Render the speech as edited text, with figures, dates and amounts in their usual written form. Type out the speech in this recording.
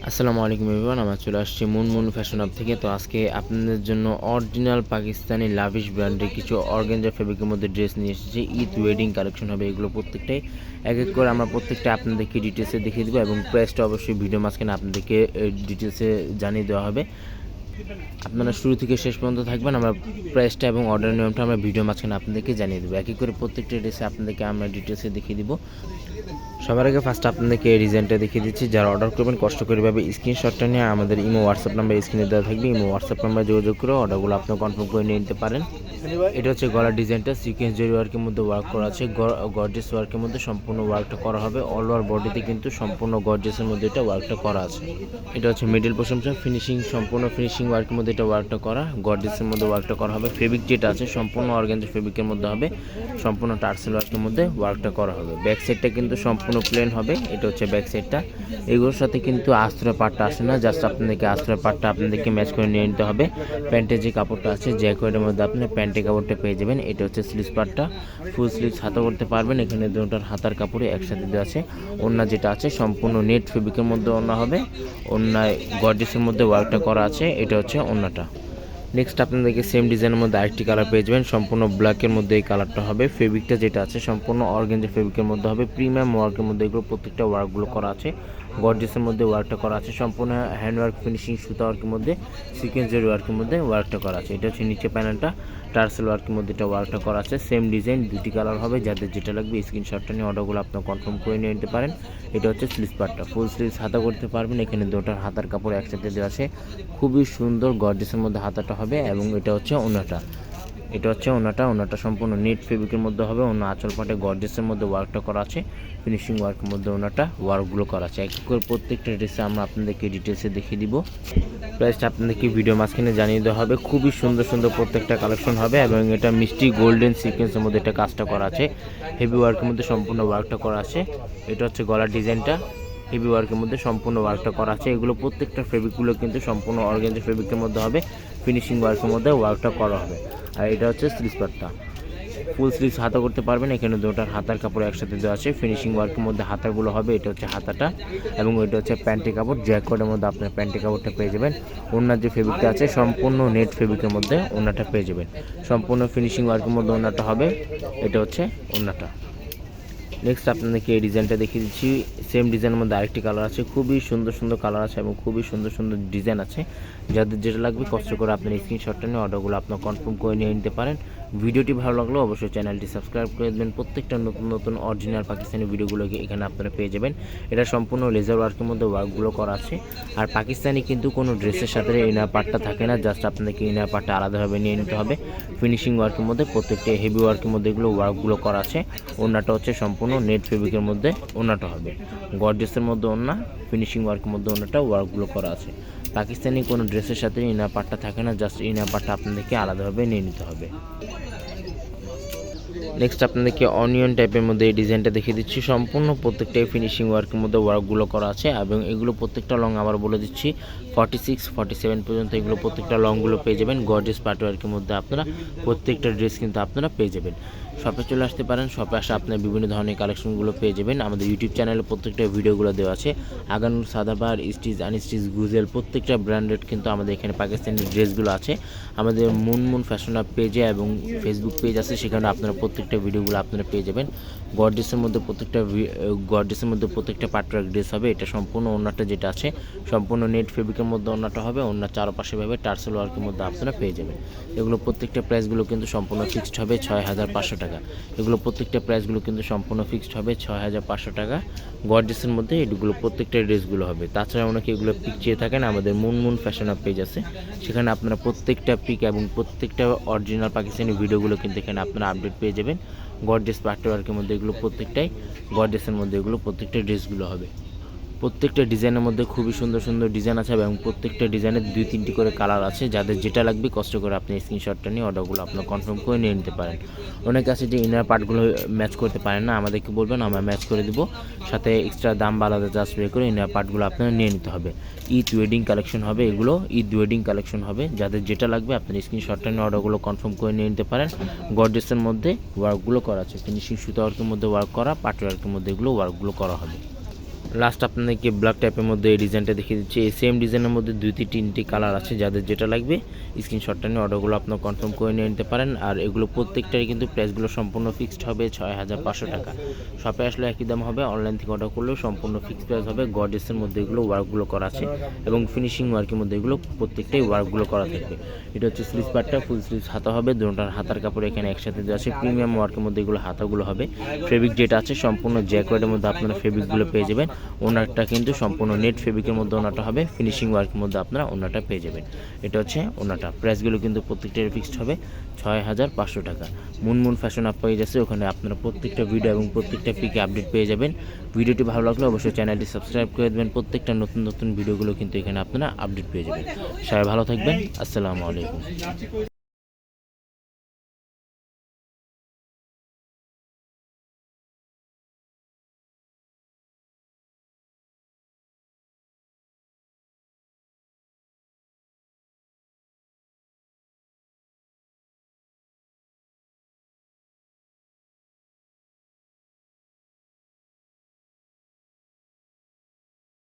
আসসালামু আলাইকুম এভরিওয়ান, আমরা চলে আসছি মুন ফ্যাশন হাব থেকে। তো আজকে আপনাদের জন্য অরিজিনাল পাকিস্তানি লাভিশ ব্র্যান্ডের কিছু অর্গানজা ফেব্রিকের মধ্যে ড্রেস নিয়ে এসেছি। ঈদ ওয়েডিং কালেকশন হবে এগুলো প্রত্যেকটাই। এক এক করে আমরা প্রত্যেকটা আপনাদেরকে ডিটেলসে দেখিয়ে দেবো এবং প্রাইসটা অবশ্যই ভিডিও মাঝখানে আপনাদেরকে ডিটেলসে জানিয়ে দেওয়া হবে। আপনারা শুরু থেকে শেষ পর্যন্ত থাকবেন। আমরা প্রাইসটা এবং অর্ডার নিয়মটা আমরা ভিডিও মাঝখানে আপনাদেরকে জানিয়ে দেবো। এক এক করে প্রত্যেকটা ড্রেসে আপনাদেরকে আমরা ডিটেলসে দেখিয়ে দিব। সবার আগে ফার্স্ট আপনাদেরকে এই ডিজাইনটা দেখিয়ে দিচ্ছি। যারা অর্ডার করবেন কষ্ট করে ভাবে স্ক্রিনশটটা নিয়ে আমাদের ইমো হোয়াটসঅ্যাপ নাম্বার স্ক্রিনে দেওয়া থাকবে। ইমো হোয়াটসঅ্যাপ নাম্বার যোগাযোগ করে অর্ডারগুলো আপনি কনফার্ম করে নিয়ে নিতে পারেন। এটা হচ্ছে গলার ডিজাইনটা সিকোয়েন্স জরি ওয়ার্কের মধ্যে ওয়ার্ক করা আছে। গর্জিয়াস ওয়ার্কের মধ্যে সম্পূর্ণ ওয়ার্কটা করা হবে। অল ওভার বডিতে কিন্তু সম্পূর্ণ গর্জিয়াসের মধ্যে এটা ওয়ার্কটা করা আছে। এটা হচ্ছে মিডল পোর্শনটা ফিনিশিং, সম্পূর্ণ ফিনিশিং ওয়ার্কের মধ্যে এটা ওয়ার্কটা করা, গর্জিয়াসের মধ্যে ওয়ার্কটা করা হবে। ফেব্রিক যেটা আছে সম্পূর্ণ অর্গানজা ফেব্রিকের মধ্যে হবে, সম্পূর্ণ টার্সেল ওয়ার্কের মধ্যে ওয়ার্কটা করা হবে। ব্যাক সাইডটা কিন্তু সম্পূর্ণ প্লেন হবে। এটা হচ্ছে ব্যাক সাইডটা। এগুলোর সাথে কিন্তু আস্তরের পাটটা আসে না, জাস্ট আপনাদেরকে আস্তরের পাটটা আপনাদেরকে ম্যাচ করে নিয়ে নিতে হবে। প্যান্টের যে কাপড়টা আছে জ্যাকেটের মধ্যে আপনি প্যান্টের কাপড়টা পেয়ে যাবেন। এটা হচ্ছে স্লিভস পার্টটা, ফুল স্লিভস হাতা করতে পারবেন। এখানে দুটোর হাতার কাপড়ে একসাথে দেওয়া আছে। ওড়না যেটা আছে সম্পূর্ণ নেট ফেব্রিকের মধ্যে ওড়না হবে। ওড়নায় গর্জিয়াসের মধ্যে ওয়ার্কটা করা আছে। এটা হচ্ছে ওড়নাটা। নেক্সট আপনাদেরকে সেম ডিজাইনের মধ্যে আরেকটি কালার পেয়ে যাবেন, সম্পূর্ণ ব্ল্যাকের মধ্যে এই কালারটা হবে। ফেব্রিকটা যেটা আছে সম্পূর্ণ অর্গানজা ফেব্রিকের মধ্যে হবে। প্রিমিয়াম ওয়ার্কের মধ্যে এগুলো প্রত্যেকটা ওয়ার্কগুলো করা আছে। গর্জিয়াসের মধ্যে ওয়ার্কটা করা আছে। সম্পূর্ণ হ্যান্ড ওয়ার্ক ফিনিশিং সুতা ওয়ার্কের মধ্যে সিকোয়েন্স জরি ওয়ার্কের মধ্যে ওয়ার্কটা করা আছে। এটা হচ্ছে নিচে প্যানেলটা টার্সেল ওয়ার্কের মধ্যে এটা ওয়ার্কটা করা আছে। সেম ডিজাইন দুটি কালার হবে। যাদের যেটা লাগবে স্ক্রিনশটটা নিয়ে অর্ডারগুলো আপনার কনফার্ম করে নিয়ে নিতে পারেন। এটা হচ্ছে স্লিভস পার্টটা, ফুল স্লিভস হাতা করতে পারবেন। এখানে দুটোর হাতার কাপড় একসাথে দেওয়া আছে। খুবই সুন্দর গর্জিয়াসের মধ্যে হাতাটা হবে এবং এটা হচ্ছে ওড়নাটা। এটা হচ্ছে ওড়নাটা সম্পূর্ণ নেট ফেব্রিকের মধ্যে হবে। ওড়না আঁচল পাটে গর্জিয়াসের মধ্যে ওয়ার্কটা করা আছে। ফিনিশিং ওয়ার্কের মধ্যে ওড়নাটা ওয়ার্কগুলো করা আছে। এক এক করে প্রত্যেকটা ড্রেসে আমরা আপনাদেরকে ডিটেলসে দেখিয়ে দিব। প্রাইসটা আপনাদেরকে ভিডিও মাঝখানে জানিয়ে দেওয়া হবে। খুবই সুন্দর সুন্দর প্রত্যেকটা কালেকশন হবে এবং এটা মিষ্টি গোল্ডেন সিকোয়েন্সের মধ্যে এটা কাজটা করা আছে। হেভি ওয়ার্কের মধ্যে সম্পূর্ণ ওয়ার্কটা করা আছে। এটা হচ্ছে গলার ডিজাইনটা, হেভি ওয়ার্কের মধ্যে সম্পূর্ণ ওয়ার্কটা করা আছে। এগুলো প্রত্যেকটা ফেব্রিকগুলো কিন্তু সম্পূর্ণ অর্গানজা ফেব্রিকের মধ্যে হবে। ফিনিশিং ওয়ার্কের মধ্যে ওয়ার্কটা করা হবে। আর এটা হচ্ছে স্লিভস পার্টটা, ফুল স্লিভস হাতা করতে পারবেন। এখানে দুটোর হাতার কাপড় একসাথে দেওয়া আছে। ফিনিশিং ওয়ার্কের মধ্যে হাতাগুলো হবে। এটা হচ্ছে হাতাটা এবং এটা হচ্ছে প্যান্টের কাপড়। জ্যাকেটের মধ্যে আপনার প্যান্টের কাপড়টা পেয়ে যাবেন। ওড়নার যে ফেব্রিকটা আছে সম্পূর্ণ নেট ফেব্রিকের মধ্যে ওড়নাটা পেয়ে যাবেন। সম্পূর্ণ ফিনিশিং ওয়ার্কের মধ্যে ওড়নাটা হবে। এটা হচ্ছে ওড়নাটা। নেক্সট আপনাদেরকে এই ডিজাইনটা দেখিয়ে দিচ্ছি। সেম ডিজাইনের মধ্যে আরেকটি কালার আছে। খুবই সুন্দর সুন্দর কালার আছে এবং খুবই সুন্দর সুন্দর ডিজাইন আছে। যাদের যেটা লাগবে কষ্ট করে আপনার স্ক্রিনশটটা নিয়ে অর্ডারগুলো আপনার কনফার্ম করে নিয়ে নিতে পারেন। ভিডিওটি ভালো লাগলে অবশ্যই চ্যানেলটি সাবস্ক্রাইব করে দেবেন। প্রত্যেকটা নতুন নতুন অরিজিনাল পাকিস্তানি ভিডিওগুলোকে এখানে আপনারা পেয়ে যাবেন। এটা সম্পূর্ণ লেজার ওয়ার্কের মধ্যে ওয়ার্কগুলো করা আছে। আর পাকিস্তানি কিন্তু কোনো ড্রেসের সাথে ইনার পার্টটা থাকে না, জাস্ট আপনাদেরকে ইনার পার্টটা আলাদাভাবে নিয়ে নিতে হবে। ফিনিশিং ওয়ার্কের মধ্যে প্রত্যেকটা হেভি ওয়ার্কের মধ্যে এগুলো ওয়ার্কগুলো করা আছে। ওড়নাটা হচ্ছে সম্পূর্ণ নেট ফেব্রিকের মধ্যে ওড়নাটা হবে। গর্জিয়াসের মধ্যে ওড়না, ফিনিশিং ওয়ার্কের মধ্যে ওড়নাটা ওয়ার্কগুলো করা আছে। পাকিস্তানি কোনো ড্রেসের সাথে ইনার পার্টটা থাকে না, জাস্ট ইনার পার্টটা আপনাদেরকে আলাদাভাবে নিয়ে নিতে হবে। নেক্সট আপনাদেরকে অনিয়ন টাইপের মধ্যে এই ডিজাইনটা দেখিয়ে দিচ্ছি। সম্পূর্ণ প্রত্যেকটাই ফিনিশিং ওয়ার্কের মধ্যে ওয়ার্কগুলো করা আছে এবং এগুলো প্রত্যেকটা লং আবার বলে দিচ্ছি 46, 47 পর্যন্ত এগুলো প্রত্যেকটা লংগুলো পেয়ে যাবেন। গর্জিয়াস পার্টি ওয়ার্কের মধ্যে আপনারা প্রত্যেকটা ড্রেস কিন্তু আপনারা পেয়ে যাবেন। শপে চলে আসতে পারেন। শপে আসে আপনার বিভিন্ন ধরনের কালেকশনগুলো পেয়ে যাবেন। আমাদের ইউটিউব চ্যানেলে প্রত্যেকটা ভিডিওগুলো দেওয়া আছে। আগানুর, সাদাবাহার, স্টিচ, আনস্টিচ, গুজেল প্রত্যেকটা ব্র্যান্ডেড কিন্তু আমাদের এখানে পাকিস্তানি ড্রেসগুলো আছে। আমাদের মুন ফ্যাশন হাব পেজে এবং ফেসবুক পেজ আছে, সেখানে আপনারা প্রত্যেকটা ভিডিওগুলো আপনারা পেয়ে যাবেন। গর্জিয়াসের মধ্যে প্রত্যেকটা পার্টওয়ার্ক ড্রেস হবে। এটা সম্পূর্ণ ওড়নাটা যেটা আছে সম্পূর্ণ নেট ফেব্রিকের মধ্যে ওড়নাটা হবে। ওড়নার চারপাশে ভাবে টার্সেল ওয়ার্কের মধ্যে আপনারা পেয়ে যাবেন। এগুলো প্রত্যেকটা প্রাইসগুলো কিন্তু সম্পূর্ণ ফিক্সড হবে 6500 টাকা। এগুলো প্রত্যেকটা প্রাইসগুলো কিন্তু সম্পূর্ণ ফিক্সড হবে 6500 টাকা। গর্জিয়াসের মধ্যে এগুলো প্রত্যেকটা ড্রেসগুলো হবে। তাছাড়া অনেকে এগুলো পিক চেয়ে থাকেন, আমাদের মুন ফ্যাশন হাব পেজ আছে, সেখানে আপনারা প্রত্যেকটা পিক এবং প্রত্যেকটা অরিজিনাল পাকিস্তানি ভিডিওগুলো কিন্তু এখানে আপনারা আপডেট পেয়ে যাবেন। গর্জিয়াস পার্টি ওয়ার্কের মধ্যে এগুলো প্রত্যেকটাই, গর্জিয়াসের মধ্যে এগুলো প্রত্যেকটা ড্রেসগুলো হবে। প্রত্যেকটা ডিজাইনের মধ্যে খুবই সুন্দর সুন্দর ডিজাইন আছে এবং প্রত্যেকটা ডিজাইনের 2-3টি করে কালার আছে। যাদের যেটা লাগবে কষ্ট করে আপনি স্ক্রিনশটটা নিয়ে অর্ডারগুলো আপনার কনফার্ম করে নিয়ে নিতে পারেন। অনেকে আছে যে ইনার পার্টগুলো ম্যাচ করতে পারেন না, আমাদেরকে বলবেন, আমরা ম্যাচ করে দিব। সাথে এক্সট্রা দাম বা আলাদা চার্জ পে করে ইনার পার্টগুলো আপনারা নিয়ে নিতে হবে। ঈদ ওয়েডিং কালেকশন হবে এগুলো, ঈদ ওয়েডিং কালেকশন হবে। যাদের যেটা লাগবে আপনার স্ক্রিনশটটা নিয়ে অর্ডারগুলো কনফার্ম করে নিয়ে নিতে পারেন। গর্জিয়াসের মধ্যে ওয়ার্কগুলো করা আছে। ফিনিশিং সুতা ওয়ার্কের মধ্যে ওয়ার্ক করা, পার্টি ওয়ার্কের মধ্যে এগুলো ওয়ার্কগুলো করা হবে। লাস্ট আপনাদেরকে ব্ল্যাক টাইপের মধ্যে এই ডিজাইনটা দেখিয়ে দিচ্ছি। এই সেম ডিজাইনের মধ্যে 2-3টি কালার আছে, যাদের যেটা লাগবে স্ক্রিনশটটা নিয়ে অর্ডারগুলো আপনার কনফার্ম করে নিয়ে নিতে পারেন। আর এগুলো প্রত্যেকটারই কিন্তু প্রাইসগুলো সম্পূর্ণ ফিক্সড হবে 6500 টাকা। শপে আসলে একই দাম হবে, অনলাইন থেকে অর্ডার করলেও সম্পূর্ণ ফিক্সড প্রাইস হবে। গর্জিয়াসের মধ্যে এগুলো ওয়ার্কগুলো করা আছে এবং ফিনিশিং ওয়ার্কের মধ্যে এগুলো প্রত্যেকটাই ওয়ার্কগুলো করা থাকবে। এটা হচ্ছে স্লিভস পার্টটা, ফুল স্লিভস হাতা হবে, দুটোটার হাতার কাপড় এখানে একসাথে দেওয়া আছে। প্রিমিয়াম ওয়ার্কের মধ্যে এগুলো হাতাগুলো হবে। ফেব্রিক যেটা আছে সম্পূর্ণ জ্যাকওয়ার্ডের মধ্যে আপনারা ফেব্রিকগুলো পেয়ে যাবেন। ওনারটা কিন্তু সম্পূর্ণ নেট ফেব্রিকের মধ্যে ওনাটা হবে, ফিনিশিং ওয়ার্কের মধ্যে আপনারা ওনাটা পেয়ে যাবেন। এটা হচ্ছে ওনাটা। প্রাইসগুলো কিন্তু প্রত্যেকটার ফিক্সড হবে 6500 টাকা। মুনমুন ফ্যাশন আপ পেজ আছে, ওখানে আপনারা প্রত্যেকটা ভিডিও এবং প্রত্যেকটা পিকে আপডেট পেয়ে যাবেন। ভিডিওটি ভালো লাগলে অবশ্যই চ্যানেলটি সাবস্ক্রাইব করে দেবেন। প্রত্যেকটা নতুন নতুন ভিডিওগুলো কিন্তু এখানে আপনারা আপডেট পেয়ে যাবেন। সবাই ভালো থাকবেন, আসসালামু আলাইকুম।